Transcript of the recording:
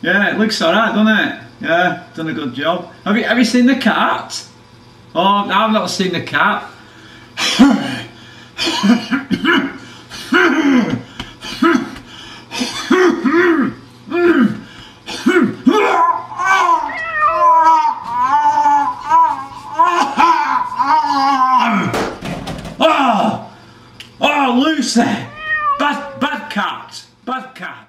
Yeah, it looks alright, doesn't it? Yeah, done a good job. Have you seen the cat? Oh, no, I've not seen the cat. Oh, Lucy! Bad cat! Bad cat!